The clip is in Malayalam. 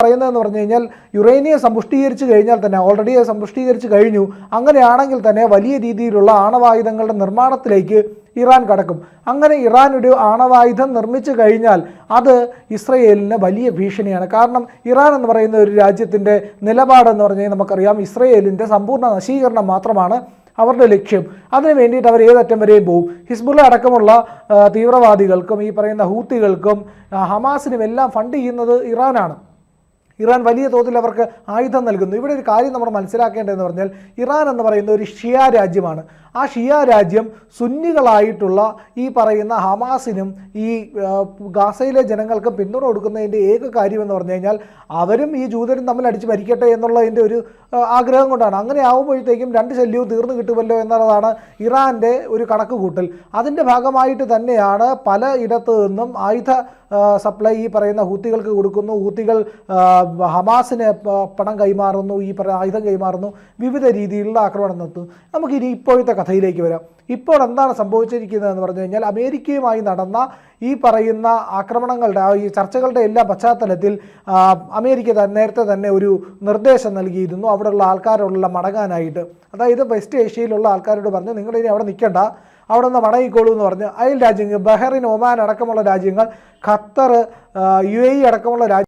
പറയുന്നതെന്ന് പറഞ്ഞു കഴിഞ്ഞാൽ യുറേനിയം സമ്പുഷ്ടീകരിച്ച് കഴിഞ്ഞാൽ തന്നെ ഓൾറെഡി അത് സമ്പുഷ്ടീകരിച്ച് കഴിഞ്ഞു. അങ്ങനെയാണെങ്കിൽ തന്നെ വലിയ രീതിയിലുള്ള ആണവായുധങ്ങളുടെ നിർമ്മാണത്തിലേക്ക് ഇറാൻ കടക്കും. അങ്ങനെ ഇറാൻ ഒരു ആണവായുധം നിർമ്മിച്ചു കഴിഞ്ഞാൽ അത് ഇസ്രയേലിന് വലിയ ഭീഷണിയാണ്. കാരണം ഇറാൻ എന്ന് പറയുന്ന ഒരു രാജ്യത്തിൻ്റെ നിലപാടെന്ന് പറഞ്ഞാൽ നമുക്കറിയാം, ഇസ്രയേലിൻ്റെ സമ്പൂർണ്ണ നശീകരണം മാത്രമാണ് അവരുടെ ലക്ഷ്യം. അതിന് വേണ്ടിയിട്ട് അവർ ഏതറ്റം വരെയും പോകും. ഹിസ്ബുള്ള അടക്കമുള്ള തീവ്രവാദികൾക്കും ഈ പറയുന്ന ഹൂത്തികൾക്കും ഹമാസിനും എല്ലാം ഫണ്ട് ചെയ്യുന്നത് ഇറാനാണ്. ഇറാൻ വലിയ തോതിൽ അവർക്ക് ആയുധം നൽകുന്നു. ഇവിടെ ഒരു കാര്യം നമ്മൾ മനസ്സിലാക്കേണ്ടതെന്ന് പറഞ്ഞാൽ, ഇറാൻ എന്ന് പറയുന്ന ഒരു ഷിയ രാജ്യമാണ്. ആ ഷിയ രാജ്യം സുന്നികളായിട്ടുള്ള ഈ പറയുന്ന ഹമാസിനും ഈ ഗാസയിലെ ജനങ്ങൾക്കും പിന്തുണ കൊടുക്കുന്നതിൻ്റെ ഏക കാര്യമെന്ന് പറഞ്ഞു കഴിഞ്ഞാൽ അവരും ഈ ജൂതരും തമ്മിൽ അടിച്ച് മരിക്കട്ടെ എന്നുള്ളതിൻ്റെ ഒരു ആഗ്രഹം കൊണ്ടാണ്. അങ്ങനെ ആകുമ്പോഴത്തേക്കും രണ്ട് ശല്യവും തീർന്നു കിട്ടുമല്ലോ എന്നുള്ളതാണ് ഇറാൻ്റെ ഒരു കണക്ക് കൂട്ടൽ. അതിൻ്റെ ഭാഗമായിട്ട് തന്നെയാണ് പല ഇടത്തു നിന്നും ആയുധ സപ്ലൈ ഈ പറയുന്ന ഹൂത്തികൾക്ക് കൊടുക്കുന്നു, ഹൂത്തികൾ ഹമാസിന് പണം കൈമാറുന്നു, ഈ പറയുന്ന ആയുധം കൈമാറുന്നു, വിവിധ രീതിയിലുള്ള ആക്രമണം നടത്തുന്നു. നമുക്കിനി ഇപ്പോഴത്തെ കഥയിലേക്ക് വരാം. ഇപ്പോൾ എന്താണ് സംഭവിച്ചിരിക്കുന്നതെന്ന് പറഞ്ഞു കഴിഞ്ഞാൽ, അമേരിക്കയുമായി നടന്ന ഈ പറയുന്ന ആക്രമണങ്ങളുടെ ഈ ചർച്ചകളുടെ എല്ലാ പശ്ചാത്തലത്തിൽ അമേരിക്ക നേരത്തെ തന്നെ ഒരു നിർദ്ദേശം നൽകിയിരുന്നു അവിടെയുള്ള ആൾക്കാരോടുള്ള മടങ്ങാനായിട്ട്. അതായത് വെസ്റ്റ് ഏഷ്യയിലുള്ള ആൾക്കാരോട് പറഞ്ഞു, നിങ്ങളിനി അവിടെ നിൽക്കേണ്ട, അവിടെ നിന്ന് മടങ്ങിക്കോളൂ എന്ന് പറഞ്ഞ് അയൽ രാജ്യങ്ങൾ ബഹ്റൈൻ, ഒമാൻ അടക്കമുള്ള രാജ്യങ്ങൾ, ഖത്തർ, UAE അടക്കമുള്ള